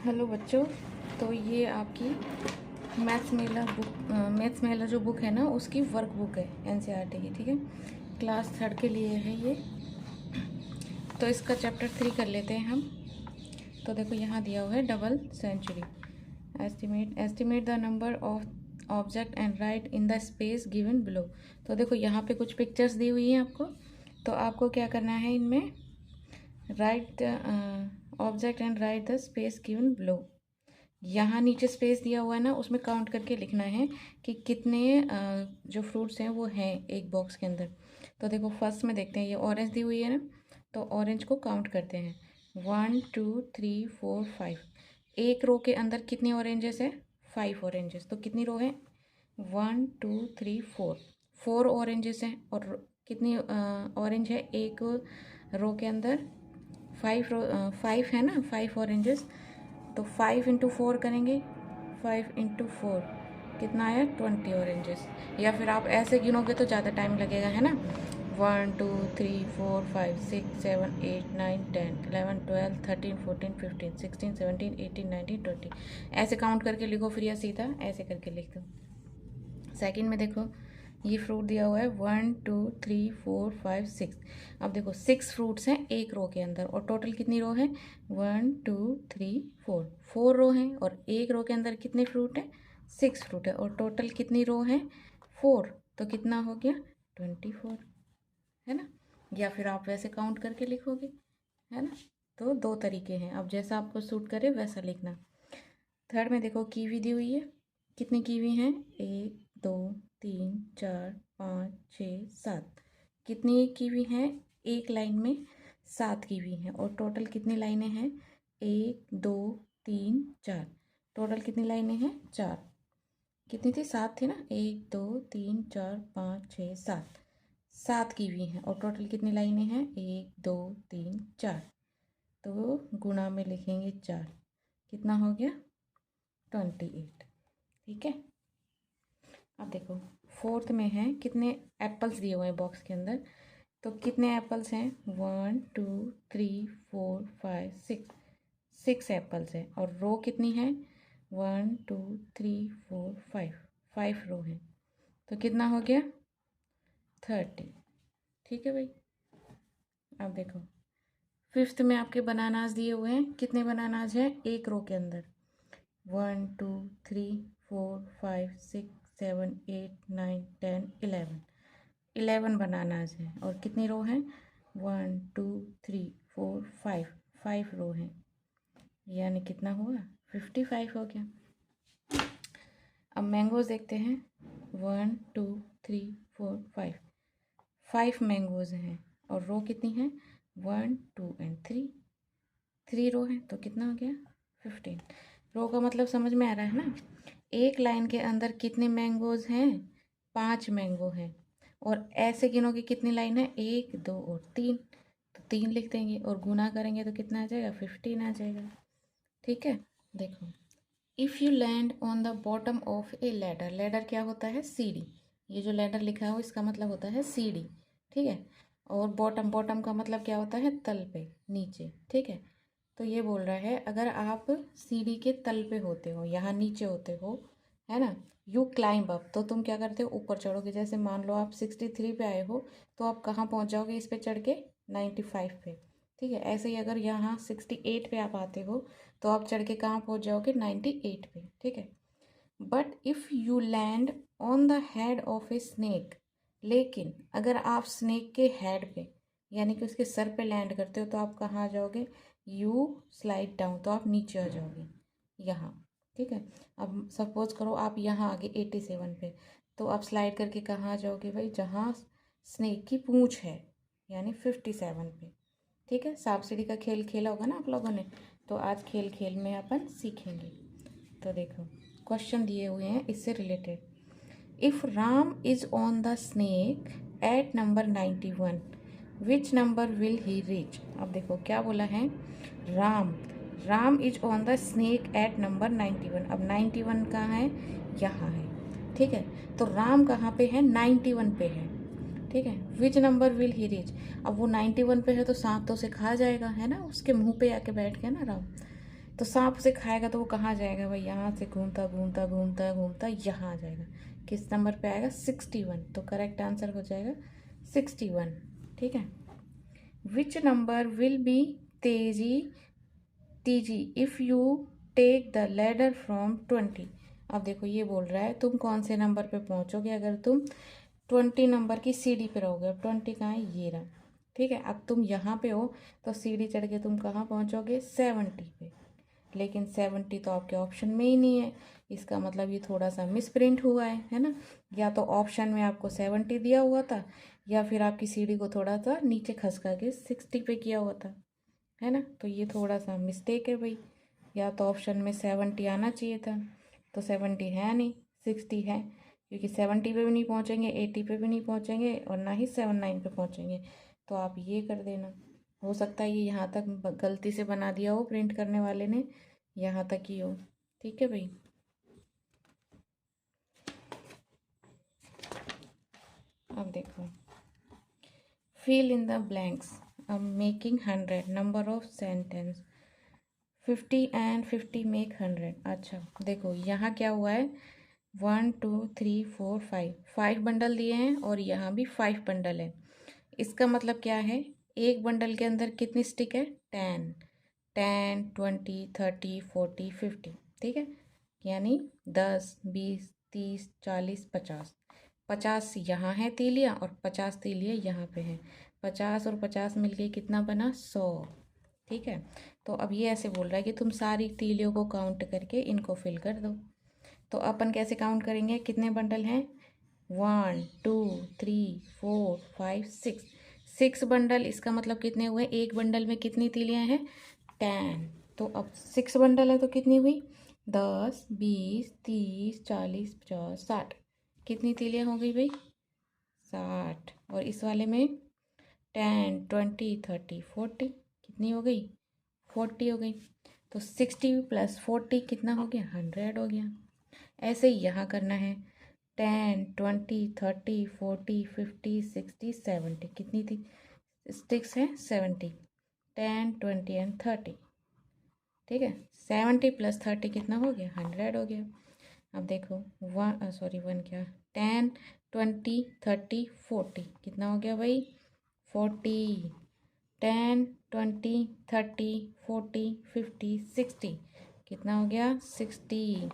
Hello बच्चों। तो ये आपकी मैथ्स मेला जो बुक है ना, उसकी वर्क बुक है एनसीईआरटी की। ठीक है, क्लास 3 के लिए है ये। तो इसका चैप्टर 3 कर लेते हैं हम। तो देखो यहाँ दिया हुआ है double century. Estimate the number of object and write in the space given below. तो देखो यहाँ पे कुछ पिक्चर्स दी हुई हैं आपको। तो आपको क्या करना है, इनमें right object and write the space given below. यहाँ नीचे स्पेस दिया हुआ है ना, उसमें काउंट करके लिखना है कि कितने जो फ्रूट्स हैं वो हैं एक बॉक्स के अंदर। तो देखो फर्स्ट में देखते हैं, ये ऑरेंज दी हुई है ना, तो ऑरेंज को काउंट करते हैं 1 2 3 4 5। एक रो के अंदर कितनी ऑरेंजेस है? 5 ऑरेंजेस। तो कितनी रो है? 1 2 3 4 ऑरेंजेस हैं। और कितनी ऑरेंज है एक रो के अंदर? 5 है ना, 5 ऑरेंजेस। तो 5 इंटू 4 करेंगे, 5 इंटू 4 कितना आया? 20 ऑरेंजेस। या फिर आप ऐसे गिनोगे तो ज़्यादा टाइम लगेगा, है ना। 1 2 3 4 5 6 7 8 9 10 11 12 13 14 15 16 17 18 19 20। ऐसे काउंट करके लिखो, फिर या सीधा ऐसे करके लिख दो। सेकंड में देखो, ये फ्रूट दिया हुआ है 1 2 3 4 5 6। अब देखो 6 फ्रूट्स हैं एक रो के अंदर, और टोटल कितनी रो है? 1 2 3 4 रो हैं, और एक रो के अंदर कितने फ्रूट हैं? 6 फ्रूट है, और टोटल कितनी रो है? 4। तो कितना हो गया? 24, है ना। या फिर आप वैसे काउंट करके लिखोगे, है ना। तो दो तरीके हैं, अब जैसा आपको सूट करे वैसा लिखना। थर्ड में देखो, कीवी दी हुई है। कितनी कीवी हैं? 1 2 3 4 5 6 7। कितनी कीवी हैं? एक लाइन में 7 कीवी हैं, और टोटल कितनी लाइनें हैं? 1 2 3 4। टोटल कितनी लाइनें हैं? 4। कितनी थी? 7 थी ना। 1 2 3 4 5 6 7। 7 कीवी हैं, और टोटल कितनी लाइनें हैं? 1 2 3 4। तो गुणा में लिखेंगे 4। कितना हो गया? 28। ठीक है। अब देखो फोर्थ में है, कितने एप्पल्स दिए हुए हैं बॉक्स के अंदर। तो कितने एप्पल्स हैं? 1 2 3 4 5 6। 6 एप्पल्स हैं, और रो कितनी है? 1 2 3 4 5। 5 रो हैं। तो कितना हो गया? 30। ठीक है भाई। अब देखो फिफ्थ में आपके बनानास दिए हुए हैं। कितने बनानास हैं एक रो के अंदर? 1 2 3 4 5 6 7 8 9 10 11। 11 बनानाज हैं, और कितनी रो हैं? 1 2 3 4 5। 5 रो हैं, यानी कितना हुआ? 55 हो गया। अब मैंगोज देखते हैं। 1 2 3 4 5। 5 मैंगोज हैं, और रो कितनी है? 1 2 एंड 3। 3 रो हैं, तो कितना हो गया? 15। रो का मतलब समझ में आ रहा है ना। एक लाइन के अंदर कितने मैंगोज हैं? 5 मैंगो हैं। और ऐसे गिनोगे कितनी लाइन है? 1 2 और 3। तो 3 लिख देंगे, और गुना करेंगे तो कितना आ जाएगा? 15 आ जाएगा। ठीक है। देखो, if you land on the bottom of A ladder. Ladder क्या होता है? सीढ़ी। ये जो लैडर लिखा है इसका मतलब होता है सीढ़ी। ठीक है। और बॉटम, बॉटम का मतलब क्या होता है? तल पे, नीचे। ठीक है। तो ये बोल रहा है, अगर आप सीढ़ी के तल पे होते हो, यहाँ नीचे होते हो, है ना, यू क्लाइंब अप, तो तुम क्या करते हो? ऊपर चढ़ोगे। जैसे मान लो आप 63 पे आए हो, तो आप कहाँ पहुँच जाओगे इस पे चढ़ के? 95 पे। ठीक है। ऐसे ही अगर यहाँ 68 पे आप आते हो, तो आप चढ़ के कहाँ पहुँच जाओगे? 98 पे। ठीक है। But if you land on the head of a snake. लेकिन अगर आप स्नेक के हेड पे, यानी कि उसके सर पे लैंड करते हो, तो आप कहाँ आ जाओगे? यू स्लाइड डाउन, तो आप नीचे आ जाओगे यहाँ। ठीक है। अब सपोज करो आप यहाँ आ गए 87 पे, तो आप स्लाइड करके कहाँ आ जाओगे भाई? जहाँ स्नेक की पूँछ है, यानी 57 पे। ठीक है। सांप सीढ़ी का खेल खेला होगा ना आप लोगों ने, तो आज खेल खेल में अपन सीखेंगे। तो देखो क्वेश्चन दिए हुए हैं इससे related. If Ram is on the snake at number 91, which number will he reach. अब देखो क्या बोला है, Ram is on the snake at number 91। अब 91 कहाँ है? यहाँ है। ठीक है। तो राम कहाँ पे है? 91 पे है। ठीक है। Which number will he reach. अब वो 91 पे है, तो सांप तो उसे खा जाएगा, है ना, उसके मुंह पे आके बैठ गया ना राम। तो सांप उसे खाएगा तो वो कहाँ जाएगा भाई, यहाँ से घूमता घूमता घूमता घूमता यहाँ आ जाएगा, किस नंबर पे आएगा 61। तो करेक्ट आंसर हो जाएगा 61। ठीक है। विच नंबर विल बी तेजी टीजी if you take the ladder from 20। अब देखो ये बोल रहा है तुम कौन से नंबर पे पहुंचोगे अगर तुम 20 नंबर की सीढ़ी पे रहोगे। अब 20 कहाँ है, ये रहा। ठीक है, अब तुम यहाँ पे हो तो सीढ़ी चढ़ के तुम कहाँ पहुंचोगे 70 पे, लेकिन 70 तो आपके ऑप्शन में ही नहीं है। इसका मतलब ये थोड़ा सा मिसप्रिंट हुआ है ना। या तो ऑप्शन में आपको 70 दिया हुआ था, या फिर आपकी सीढ़ी को थोड़ा सा नीचे खसका के 60 पे किया हुआ था, है ना। तो ये थोड़ा सा मिस्टेक है भाई, या तो ऑप्शन में 70 आना चाहिए था, तो 70 है नहीं, 60 है। क्योंकि 70 पे भी नहीं पहुँचेंगे, 80 पे भी नहीं पहुँचेंगे, और ना ही 79 पे पहुँचेंगे। तो आप ये कर देना। हो सकता है ये यहाँ तक गलती से बना दिया हो प्रिंट करने वाले ने, यहाँ तक ही हो। ठीक है भाई। अब देखो, fill in the blanks. Making 100 number of sentence 50 and 50 make 100। अच्छा देखो यहाँ क्या हुआ है, 1 2 3 4 5 बंडल दिए हैं, और यहाँ भी 5 बंडल है। इसका मतलब क्या है, एक बंडल के अंदर कितनी स्टिक है, 10 10 20 30 40 50। ठीक है, यानी 10 20 30 40 50। 50 यहाँ है तीलियाँ, और 50 तीलियाँ यहाँ पे हैं। 50 और 50 मिलके कितना बना, 100। ठीक है, तो अब ये ऐसे बोल रहा है कि तुम सारी तीलियों को काउंट करके इनको फिल कर दो। तो अपन कैसे काउंट करेंगे, कितने बंडल हैं, 1 2 3 4 5 6। 6 बंडल, इसका मतलब कितने हुए, एक बंडल में कितनी तीलियाँ हैं, 10। तो अब 6 बंडल है तो कितनी हुई, 10 20 30 40 50 60। कितनी तीलियाँ हो गई भाई, 60। और इस वाले में 10 20 30 40 कितनी हो गई, 40 हो गई। तो 60 + 40 कितना हो गया, 100 हो गया। ऐसे ही यहाँ करना है, 10 20 30 40 50 60 70। कितनी थी स्टिक्स हैं, 70। 10 20 एंड 30। ठीक है, 70 + 30 कितना हो गया, 100 हो गया। अब देखो 1 क्या, 10 20 30 40 कितना हो गया भाई, 40। 10 20 30 40 50 60 कितना हो गया, 60।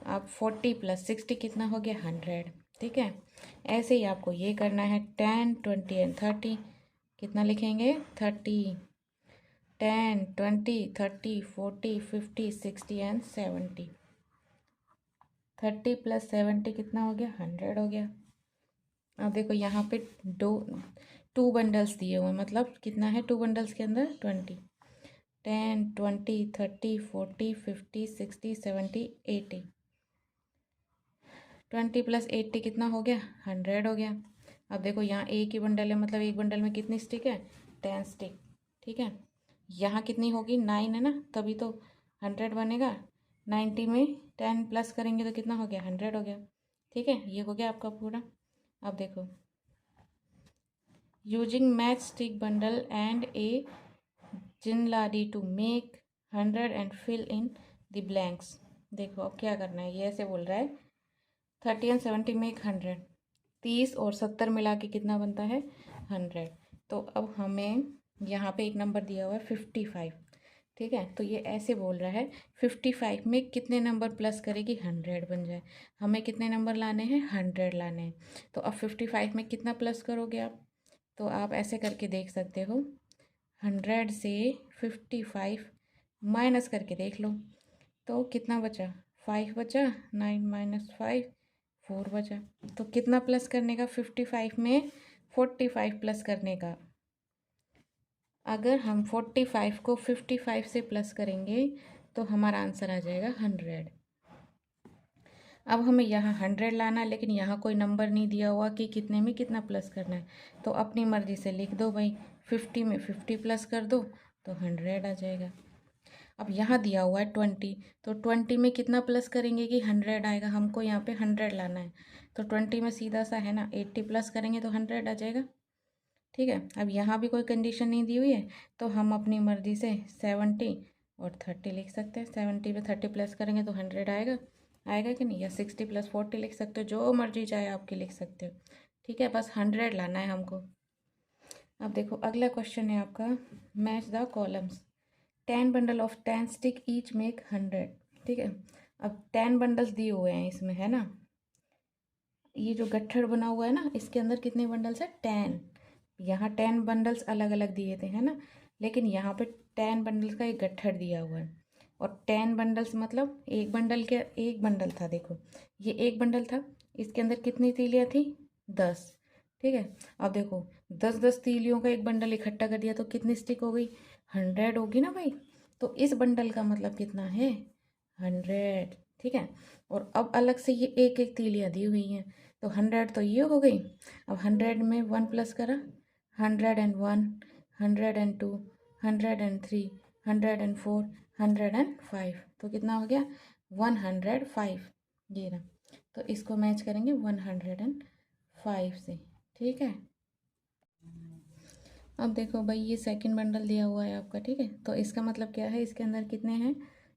अब 40 + 60 कितना हो गया, 100। ठीक है, ऐसे ही आपको ये करना है, 10 20 एंड 30 कितना लिखेंगे, 30। 10 20 30 40 50 60 एंड 70। 30 + 70 कितना हो गया, 100 हो गया। अब देखो यहाँ पे 2 बंडल्स दिए हुए हैं, मतलब कितना है 2 बंडल्स के अंदर, 20। 10 20 30 40 50 60 70 80। 20 + 80 कितना हो गया, 100 हो गया। अब देखो यहाँ एक ही बंडल है, मतलब एक बंडल में कितनी स्टिक है, 10 स्टिक। ठीक है, यहाँ कितनी होगी, 9 है ना, तभी तो 100 बनेगा। 90 में 10 प्लस करेंगे तो कितना हो गया, 100 हो गया। ठीक है, ये हो गया आपका पूरा। अब देखो, using match stick bundle and a जिनलाडी to make 100 and fill in the blanks. देखो अब क्या करना है, ये ऐसे बोल रहा है 30 एंड 70 मेक 100। 30 और 70 मिला के कितना बनता है, 100। तो अब हमें यहाँ पे एक नंबर दिया हुआ है 55। ठीक है, तो ये ऐसे बोल रहा है 55 में कितने नंबर प्लस करेगी, 100 बन जाए। हमें कितने नंबर लाने हैं, 100 लाने हैं। तो अब 55 में कितना प्लस करोगे आप, तो आप ऐसे करके देख सकते हो, 100 से 55 माइनस करके देख लो, तो कितना बचा, 5 बचा। 9 - 5 4 बचा। तो कितना प्लस करने का, 55 में 45 प्लस करने का। अगर हम 45 को 55 से प्लस करेंगे तो हमारा आंसर आ जाएगा 100। अब हमें यहाँ 100 लाना है, लेकिन यहाँ कोई नंबर नहीं दिया हुआ कि कितने में कितना प्लस करना है। तो अपनी मर्ज़ी से लिख दो भाई, 50 में 50 प्लस कर दो तो 100 आ जाएगा। अब यहाँ दिया हुआ है 20, तो 20 में कितना प्लस करेंगे कि 100 आएगा। हमको यहाँ पे 100 लाना है, तो 20 में सीधा सा है ना, 80 प्लस करेंगे तो 100 आ जाएगा। ठीक है, अब यहाँ भी कोई कंडीशन नहीं दी हुई है, तो हम अपनी मर्ज़ी से 70 और 30 लिख सकते हैं। 70 पे 30 प्लस करेंगे तो 100 आएगा, आएगा कि नहीं, या 60 + 40 लिख सकते हो, जो मर्जी चाहे आपकी लिख सकते हो, ठीक है। बस 100 लाना है हमको। अब देखो अगला क्वेश्चन है आपका, match the columns. 10 bundle of 10 stick each make 100, ठीक है। अब 10 बंडल्स दिए हुए हैं इसमें, है ना। ये जो गट्ठर बना हुआ है ना, इसके अंदर कितने बंडल्स है, 10। यहाँ 10 बंडल्स अलग अलग दिए थे, है ना, लेकिन यहाँ पे 10 बंडल्स का एक गट्ठर दिया हुआ है। और 10 बंडल्स मतलब एक बंडल के, एक बंडल था, देखो ये एक बंडल था, इसके अंदर कितनी तीलियाँ थी, 10, ठीक है। अब देखो 10-10 तीलियों का एक बंडल इकट्ठा कर दिया तो कितनी स्टिक हो गई, 100 होगी ना भाई। तो इस बंडल का मतलब कितना है, 100, ठीक है। और अब अलग से ये एक एक तीलियाँ दी हुई हैं, तो 100 तो ये हो गई। अब 100 में 1 प्लस करा, 101, 102, 103, 104, 105, तो कितना हो गया, 105, ये ना। तो इसको मैच करेंगे 105 से, ठीक है। अब देखो भाई ये सेकंड बंडल दिया हुआ है आपका, ठीक है। तो इसका मतलब क्या है, इसके अंदर कितने हैं,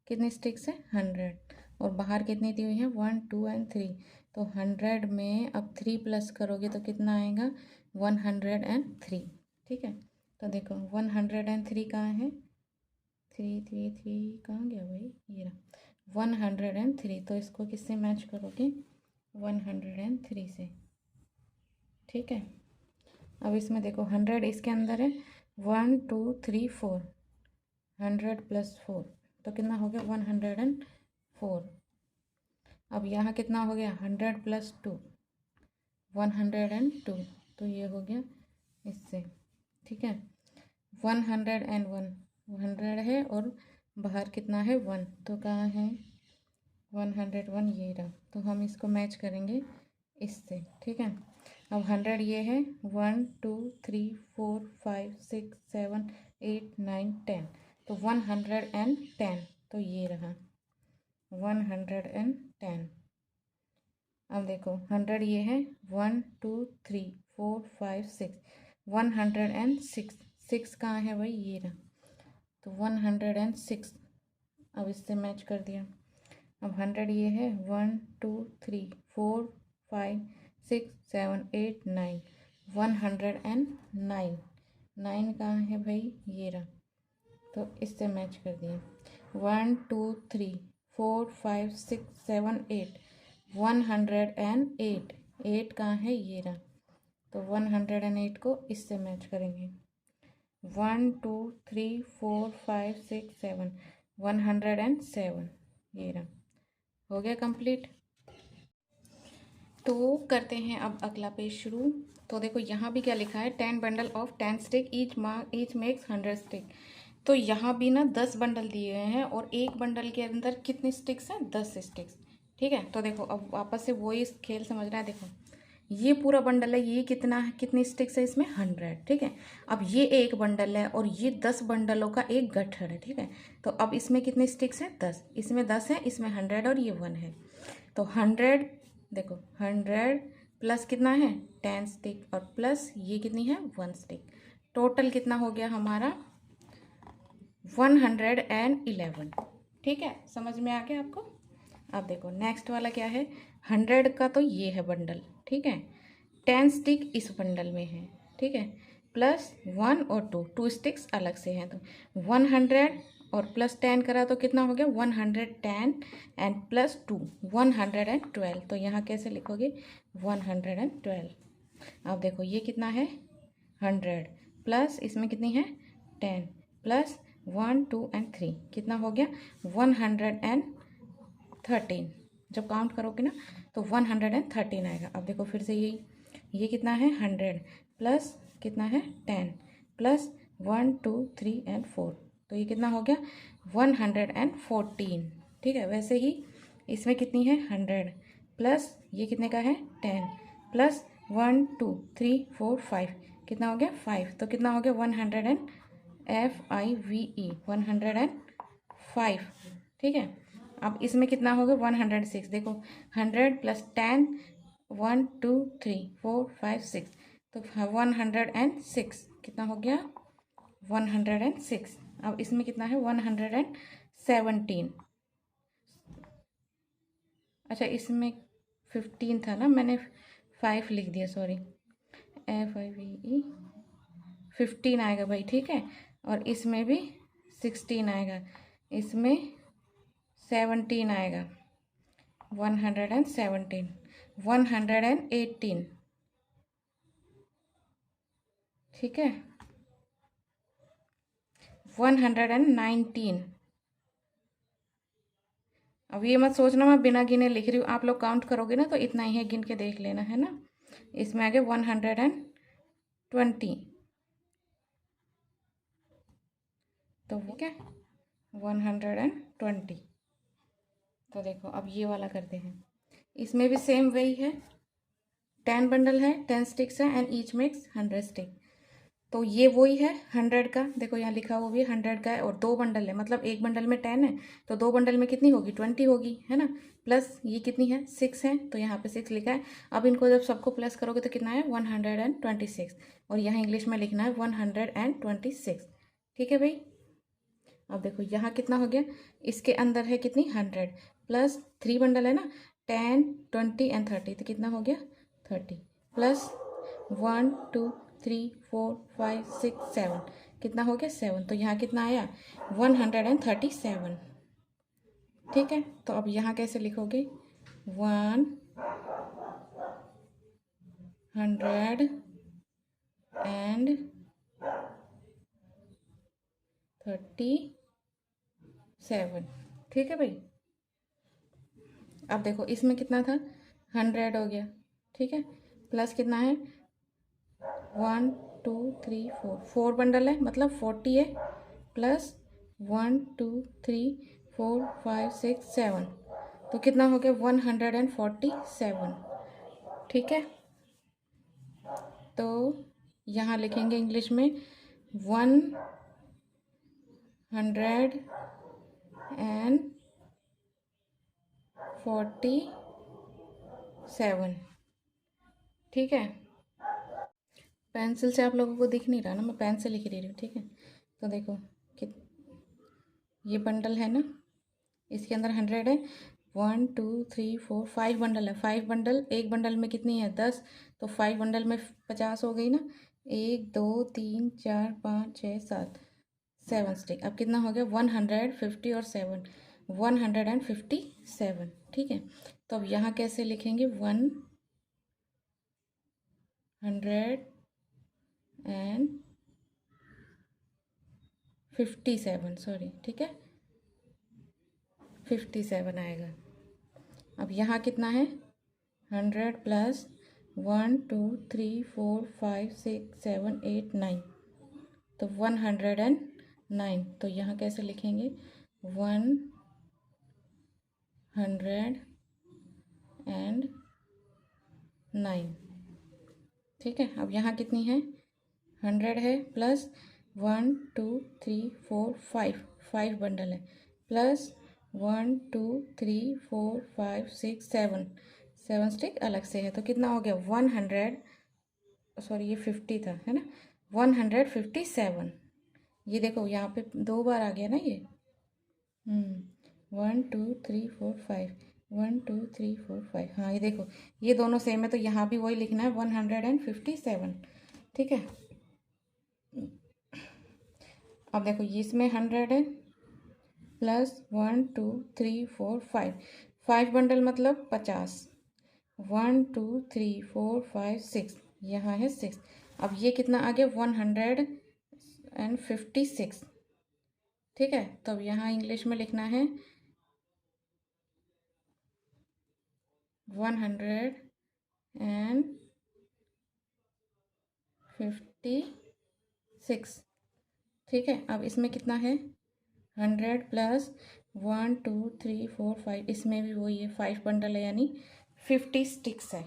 कितने स्टिक्स हैं, 100, और बाहर कितनी दी हुई है, 1, 2 एंड 3। तो 100 में अब 3 प्लस करोगे तो कितना आएगा, 103, ठीक है। तो देखो 103 कहाँ है, 3 कहाँ गया भाई, ये रहा 103। तो इसको किससे मैच करोगे, 103 से, ठीक है। अब इसमें देखो 100 इसके अंदर है, 1 2 3 4, 100 + 4 तो कितना हो गया, 104। अब यहाँ कितना हो गया, 100 + 2, 102, तो ये हो गया इससे, ठीक है। 101, 100 है और बाहर कितना है, 1, तो कहाँ है, 101, ये रहा। तो हम इसको मैच करेंगे इससे, ठीक है। अब 100 ये है, 1 2 3 4 5 6 7 8 9 10, तो 110, तो ये रहा 110। अब देखो 100 ये है, 1 2 3 4 5 6, 106, 6 कहाँ है भाई, ये रहा, तो 106। अब इससे मैच कर दिया। अब 100 ये है, 1 2 3 4 5 6 7 8 9, 109, 9 कहाँ है भाई, ये रहा, तो इससे मैच कर दिया। 1 2 3 4 5 6 7 8, 108, 8 कहाँ है, ये रहा, तो 108 को इससे मैच करेंगे। 1 2 3 4 5 6 7, 107, ये रहा, हो गया कंप्लीट। तो करते हैं अब अगला पेज शुरू। तो देखो यहाँ भी क्या लिखा है, 10 bundle of 10 stick each makes 100 stick. तो यहाँ भी ना 10 बंडल दिए गए हैं और एक बंडल के अंदर कितने स्टिक्स हैं, 10 स्टिक्स, ठीक है। तो देखो अब वापस से वही खेल समझना है। देखो ये पूरा बंडल है, ये कितना है, कितनी स्टिक्स है इसमें, 100, ठीक है। अब ये एक बंडल है और ये 10 बंडलों का एक गट्ठर है, ठीक है। तो अब इसमें कितने स्टिक्स हैं, 10, इसमें 10 है, इसमें 100 और ये 1 है। तो 100, देखो 100 प्लस कितना है, 10 स्टिक, और प्लस ये कितनी है, 1 स्टिक, टोटल कितना हो गया हमारा, 111, ठीक है। समझ में आ गया आपको। अब देखो नेक्स्ट वाला क्या है, 100 का तो ये है बंडल, ठीक है। 10 स्टिक इस बंडल में है, ठीक है, प्लस 1 और 2 स्टिक्स अलग से हैं, तो 100 और प्लस 10 करा तो कितना हो गया, 110 एंड प्लस 2, 112। तो यहाँ कैसे लिखोगे, 112। अब देखो ये कितना है, 100 प्लस इसमें कितनी है, 10 प्लस 1 2 एंड 3, कितना हो गया, 113। जब काउंट करोगे ना तो 113 आएगा। अब देखो फिर से यही, ये कितना है, 100 प्लस कितना है, 10 प्लस 1 2 3 एंड 4, तो ये कितना हो गया, 114, ठीक है। वैसे ही इसमें कितनी है, 100 प्लस ये कितने का है, 10 प्लस 1 2 3 4 5, कितना हो गया, 5, तो कितना हो गया, 105, ठीक है। अब इसमें कितना हो गया, 106, देखो 100 प्लस 10, 1 2 3 4 5 6, तो 106, कितना हो गया, 106, अब इसमें कितना है 117। अच्छा इसमें 15 था ना, मैंने 5 लिख दिया, सॉरी। FIVE 15 आएगा भाई, ठीक है। और इसमें भी 16 आएगा, इसमें 17 आएगा, 117, 118, ठीक है, 119। अब ये मत सोचना मैं बिना गिने लिख रही हूँ, आप लोग काउंट करोगे ना तो इतना ही है, गिन के देख लेना, है ना। इसमें आगे 120, तो ठीक है 120। तो देखो अब ये वाला करते हैं, इसमें भी सेम वही है, 10 बंडल है, 10 स्टिक्स है, एंड ईच मेक्स 100 स्टिक। तो ये वही है 100 का, देखो यहाँ लिखा हुआ भी 100 का है, और 2 बंडल है, मतलब एक बंडल में 10 है, तो 2 बंडल में कितनी होगी 20 होगी, है ना। प्लस ये कितनी है 6 है, तो यहाँ पे 6 लिखा है। अब इनको जब सबको प्लस करोगे तो कितना है 126, और यहाँ इंग्लिश में लिखना है 126, ठीक है भाई। अब देखो यहाँ कितना हो गया, इसके अंदर है कितनी 100, प्लस 3 बंडल है ना, 10, 20 एंड 30, तो कितना हो गया 30, प्लस 1 2 3 4 5 6 7, कितना हो गया 7, तो यहाँ कितना आया 137, ठीक है। तो अब यहाँ कैसे लिखोगे 137, ठीक है भाई। अब देखो इसमें कितना था 100 हो गया, ठीक है, प्लस कितना है 1 2 3 4, 4 बंडल है मतलब 40 है, प्लस 1 2 3 4 5 6 7, तो कितना हो गया 147, ठीक है। तो यहाँ लिखेंगे इंग्लिश में 147, ठीक है। पेंसिल से आप लोगों को दिख नहीं रहा ना, मैं पेन से लिख रही हूँ, ठीक है। तो देखो कि ये बंडल है ना, इसके अंदर 100 है, 1 2 3 4 5 बंडल है, 5 बंडल, एक बंडल में कितनी है 10, तो 5 बंडल में 50 हो गई ना, 1 2 3 4 5 6 7, 7 स्टिक। अब कितना हो गया 150 और 7, 157, ठीक है। तो अब यहाँ कैसे लिखेंगे 157, सॉरी, ठीक है 57 आएगा। अब यहाँ कितना है 100 प्लस 1 2 3 4 5 6 7 8 9, तो 109, तो यहाँ कैसे लिखेंगे 109, ठीक है। अब यहाँ कितनी है 100 है, प्लस 1 2 3 4 5, 5 बंडल है, प्लस 1 2 3 4 5 6 7, 7 स्टिक अलग से है, तो कितना हो गया 100, सॉरी ये 50 था, है ना, 157। ये देखो यहाँ पे 2 बार आ गया ना ये, 1 2 3 4 5, 1 2 3 4 5, हाँ ये देखो ये दोनों सेम है, तो यहाँ भी वही लिखना है 157, ठीक है। अब देखो ये इसमें 100 है, प्लस 1 2 3 4 5, 5 बंडल मतलब 50, 1 2 3 4 5 6, यहाँ है 6। अब ये कितना आ गया 156, ठीक है। तो अब यहाँ इंग्लिश में लिखना है 156, ठीक है। अब इसमें कितना है 100 प्लस 1 2 3 4 5, इसमें भी वही है 5 बंडल है, यानी 50 स्टिक्स है,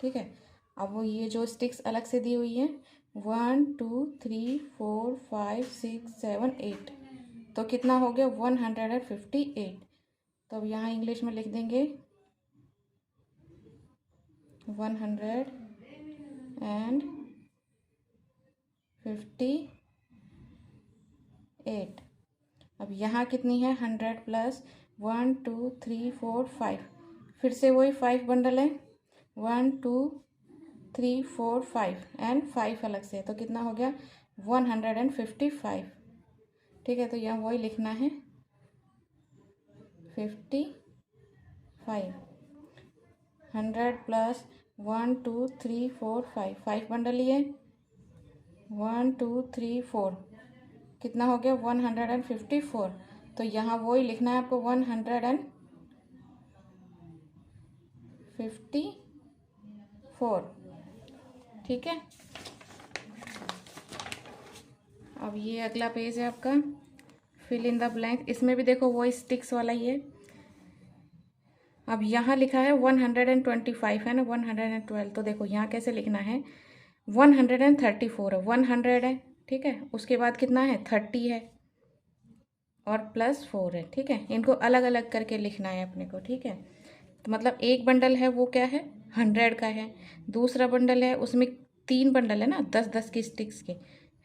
ठीक है। अब वो ये जो स्टिक्स अलग से दी हुई है 1 2 3 4 5 6 7 8, तो कितना हो गया 158। तो अब यहाँ इंग्लिश में लिख देंगे 158, अब यहाँ कितनी है 100 प्लस 1 2 3 4 5, फिर से वही 5 बंडल है 1 2 3 4 5 एंड 5 अलग से, तो कितना हो गया 155। ठीक है, तो यहाँ वही लिखना है 55। 100 प्लस 1 2 3 4 5, 5 बंडल लिए 1 2 3 4, कितना हो गया 154। तो यहाँ वही लिखना है आपको 154। ठीक है, अब ये अगला पेज है आपका फिल इन द ब्लैंक। इसमें भी देखो वही स्टिक्स वाला ही है। अब यहाँ लिखा है 125 है ना, 112, तो देखो यहाँ कैसे लिखना है 134 है, 100 है, ठीक है, उसके बाद कितना है 30 है और प्लस 4 है। ठीक है, इनको अलग अलग करके लिखना है अपने को। ठीक है, तो मतलब एक बंडल है वो क्या है 100 का है, दूसरा बंडल है उसमें 3 बंडल है ना 10-10 की स्टिक्स के,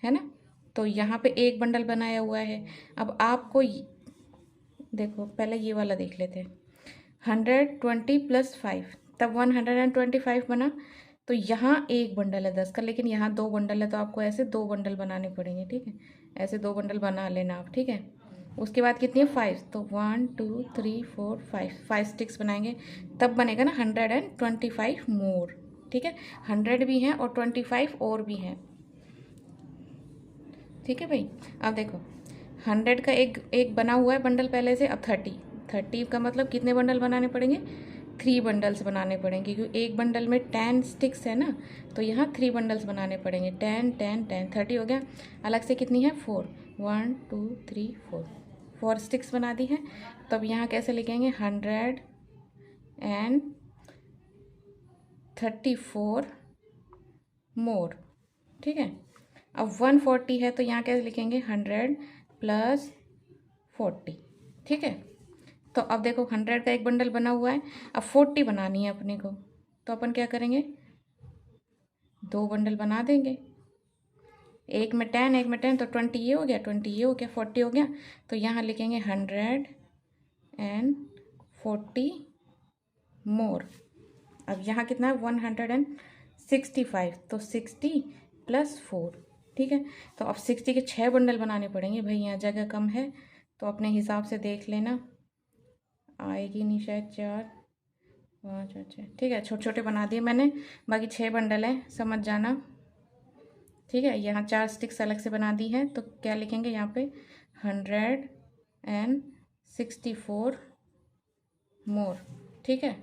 है ना, तो यहाँ पे एक बंडल बनाया हुआ है। अब आपको देखो पहले ये वाला देख लेते हैं 120 प्लस 5, तब 125 बना। तो यहाँ एक बंडल है 10 का, लेकिन यहाँ 2 बंडल है, तो आपको ऐसे 2 बंडल बनाने पड़ेंगे। ठीक है, ऐसे 2 बंडल बना लेना आप। ठीक है, उसके बाद कितनी है 5, तो 1 2 3 4 5 स्टिक्स बनाएंगे, तब बनेगा ना 125 मोर। ठीक है, 100 भी हैं और 25 और भी हैं। ठीक है भाई, अब देखो 100 का एक बना हुआ है बंडल पहले से, अब 30 का मतलब कितने बंडल बनाने पड़ेंगे 3 बंडल्स बनाने पड़ेंगे, क्योंकि एक बंडल में 10 स्टिक्स है ना, तो यहाँ 3 बंडल्स बनाने पड़ेंगे। 10 10 10 30 हो गया। अलग से कितनी है 4, 1 2 3 4 स्टिक्स बना दी है। तो अब यहाँ कैसे लिखेंगे 134 मोर। ठीक है, अब 140 है, तो यहाँ कैसे लिखेंगे 100 प्लस 40। ठीक है, तो अब देखो 100 का एक बंडल बना हुआ है, अब 40 बनानी है अपने को, तो अपन क्या करेंगे 2 बंडल बना देंगे, एक में 10 एक में 10, तो 20 ये हो गया 20 ये हो गया 40 हो गया। तो यहाँ लिखेंगे 140 मोर। अब यहाँ कितना है 165, तो 60 प्लस 4। ठीक है, तो अब 60 के 6 बंडल बनाने पड़ेंगे भाई, यहाँ जगह कम है तो अपने हिसाब से देख लेना, आएगी नहीं शायद 4 5 6। ठीक है, छोटे छोटे बना दिए मैंने, बाकी 6 बंडल है, समझ जाना। ठीक है, यहाँ 4 स्टिक्स अलग से बना दी है, तो क्या लिखेंगे यहाँ पे 164 मोर। ठीक है,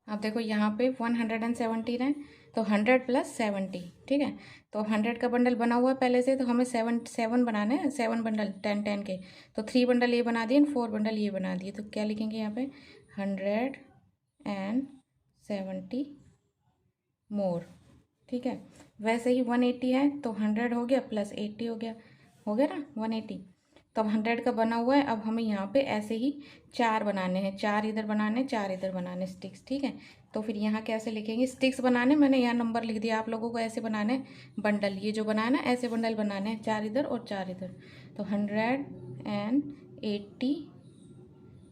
अब देखो यहाँ पे 117 है, तो 100 प्लस 70। ठीक है, तो 100 का बंडल बना हुआ है पहले से, तो हमें 7 बनाने हैं, 7 बंडल 10 के, तो 3 बंडल ये बना दिए, 4 बंडल ये बना दिए, तो क्या लिखेंगे यहाँ पे 170 मोर। ठीक है, वैसे ही 180 है, तो 100 हो गया प्लस 80 हो गया ना 180। तो अब 100 का बना हुआ है, अब हमें यहाँ पे ऐसे ही 4 बनाने हैं, 4 इधर बनाने 4 इधर बनाने स्टिक्स। ठीक है, तो फिर यहाँ कैसे लिखेंगे स्टिक्स बनाने, मैंने यहाँ नंबर लिख दिया, आप लोगों को ऐसे बनाने बंडल, ये जो बनाना ऐसे बंडल बनाने हैं, 4 इधर और 4 इधर, तो 180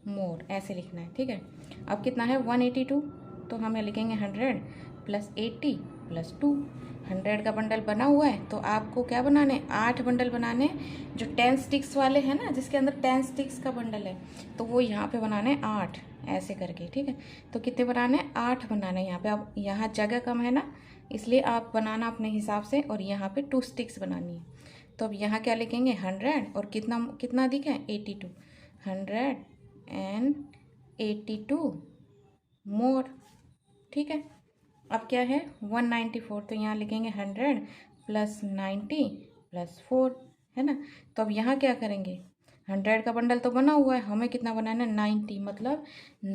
मोर ऐसे लिखना है। ठीक है, अब कितना है 182, तो हमें लिखेंगे 100 प्लस 80 प्लस 2। 100 का बंडल बना हुआ है, तो आपको क्या बनाने 8 बंडल बनाने, जो 10 स्टिक्स वाले हैं ना, जिसके अंदर 10 स्टिक्स का बंडल है, तो वो यहाँ पे बनाने 8 ऐसे करके। ठीक है, तो कितने बनाने 8 बनाने यहाँ पे। अब यहाँ जगह कम है ना, इसलिए आप बनाना अपने हिसाब से, और यहाँ पे 2 स्टिक्स बनानी है। तो अब यहाँ क्या लिखेंगे 100 और कितना कितना अधिक है 82, 182 मोर। ठीक है, अब क्या है 194, तो यहाँ लिखेंगे 100 प्लस 90 प्लस 4, है ना। तो अब यहाँ क्या करेंगे 100 का बंडल तो बना हुआ है, हमें कितना बनाना है 90, मतलब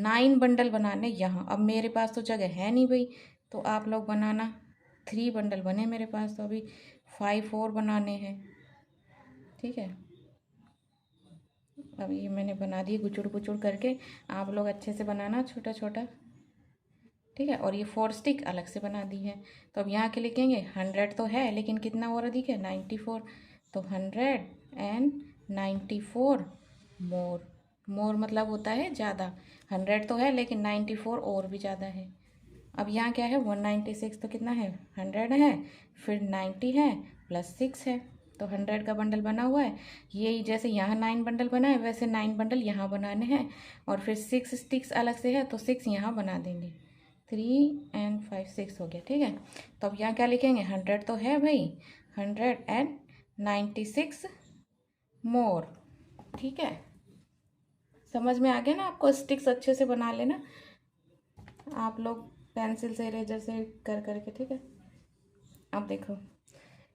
9 बंडल बनाने यहाँ। अब मेरे पास तो जगह है नहीं भाई, तो आप लोग बनाना, 3 बंडल बने मेरे पास, तो अभी 5 और बनाने हैं। ठीक है, अब ये मैंने बना दिए गुचुड़ गुचुड़ करके, आप लोग अच्छे से बनाना छोटा छोटा। ठीक है, और ये 4 स्टिक अलग से बना दी है। तो अब यहाँ के लिखेंगे 100 तो है, लेकिन कितना और अधिक है 94, तो 94 मोर। मोर मतलब होता है ज़्यादा। 100 तो है लेकिन 94 और भी ज़्यादा है। अब यहाँ क्या है 196, तो कितना है 100 है, फिर 90 है प्लस 6 है, तो 100 का बंडल बना हुआ है। यही जैसे यहाँ 9 बंडल बना है वैसे 9 बंडल यहाँ बनाने हैं, और फिर 6 स्टिक्स अलग से है तो 6 यहाँ बना देंगे। 3 and 5 6 हो गया, ठीक है। तो अब यहाँ क्या लिखेंगे 100 तो है भाई, 196 मोर, ठीक है। समझ में आ गया ना आपको, स्टिक्स अच्छे से बना लेना आप लोग पेंसिल से इरेजर से कर करके, ठीक है। अब देखो,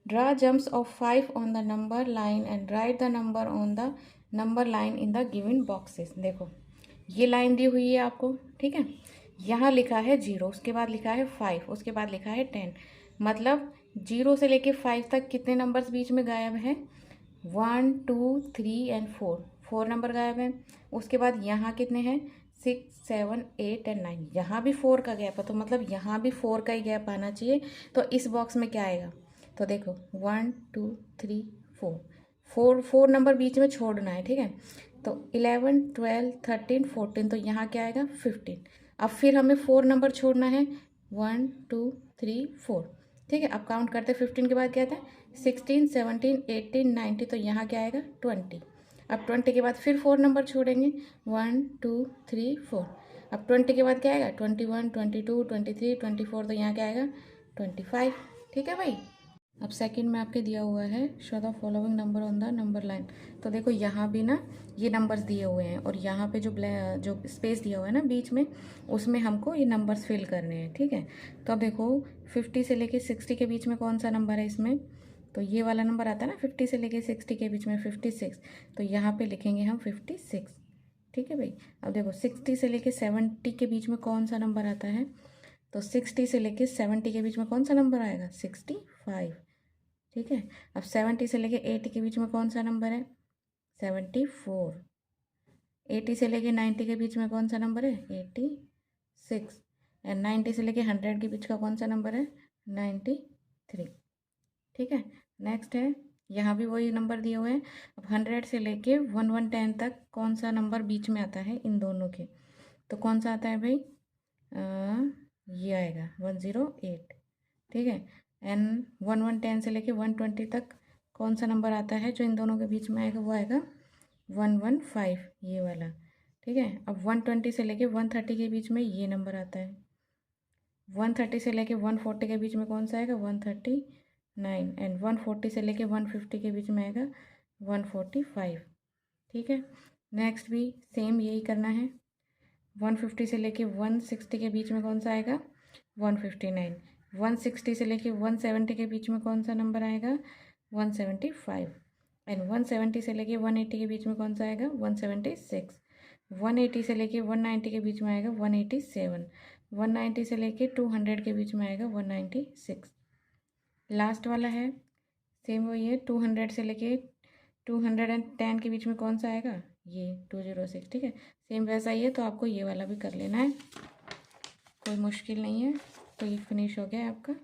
draw jumps of 5 on the number line and write the number on the number line in the given boxes. देखो ये लाइन दी हुई है आपको, ठीक है। यहाँ लिखा है 0, उसके बाद लिखा है 5, उसके बाद लिखा है 10, मतलब 0 से लेके 5 तक कितने नंबर्स बीच में गायब हैं, 1 2 3 एंड 4, 4 नंबर गायब हैं। उसके बाद यहाँ कितने हैं 6 7 8 एंड 9, यहाँ भी 4 का गैप है, तो मतलब यहाँ भी 4 का ही गैप आना चाहिए। तो इस बॉक्स में क्या आएगा, तो देखो 1 2 3 4, 4 नंबर बीच में छोड़ना है, ठीक है। तो 11 12 13 14, तो यहाँ क्या आएगा 15। अब फिर हमें 4 नंबर छोड़ना है, 1 2 3 4, ठीक है। अब काउंट करते 15 के बाद क्या आता है 16 17 18 19, तो यहाँ क्या आएगा 20। अब 20 के बाद फिर 4 नंबर छोड़ेंगे, 1 2 3 4। अब 20 के बाद क्या आएगा 21 22 23 24, तो यहाँ क्या आएगा 25, ठीक है भाई। अब सेकंड में आपके दिया हुआ है show the following number on the number line. तो देखो यहाँ भी ना ये नंबर्स दिए हुए हैं, और यहाँ पे जो स्पेस दिया हुआ है ना बीच में, उसमें हमको ये नंबर्स फिल करने हैं, ठीक है। तो अब देखो 50 से लेके 60 के बीच में कौन सा नंबर है इसमें, तो ये वाला नंबर आता है ना 50 से लेके 60 के बीच में 56, तो यहाँ पे लिखेंगे हम 56, ठीक है भाई। अब देखो 60 से लेके 70 के बीच में कौन सा नंबर आता है, तो 60 से लेके 70 के बीच में कौन सा नंबर आएगा 65, ठीक है। अब 70 से लेके 80 के बीच में कौन सा नंबर है 74। 80 से लेके 90 के बीच में कौन सा नंबर है 86। एंड 90 से लेके 100 के बीच का कौन सा नंबर है 93, ठीक है। नेक्स्ट है, यहाँ भी वही नंबर दिए हुए हैं। अब 100 से लेके 110 तक कौन सा नंबर बीच में आता है इन दोनों के, तो कौन सा आता है भाई ये आएगा 108, ठीक है। एंड 110 से लेके 120 तक कौन सा नंबर आता है जो इन दोनों के बीच में आएगा, वो आएगा 115, ये वाला, ठीक है। अब 120 से लेके 130 के बीच में ये नंबर आता है। 130 से लेके 140 के बीच में कौन सा आएगा 139, एंड 140 से लेके 150 के बीच में आएगा 145, ठीक है। नेक्स्ट भी सेम यही करना है। 150 से लेके 160 के बीच में कौन सा आएगा 159। 160 से लेके 170 के बीच में कौन सा नंबर आएगा 175, एंड 170 से लेके 180 के बीच में कौन सा आएगा 176। 180 से लेके 190 के बीच में आएगा 187। 190 से लेके 200 के बीच में आएगा 196। लास्ट वाला है सेम वही है, 200 से लेके 210 के बीच में कौन सा आएगा ये 206, ठीक है। सेम वैसा ही है, तो आपको ये वाला भी कर लेना है, कोई मुश्किल नहीं है। तो ये फिनिश हो गया है आपका।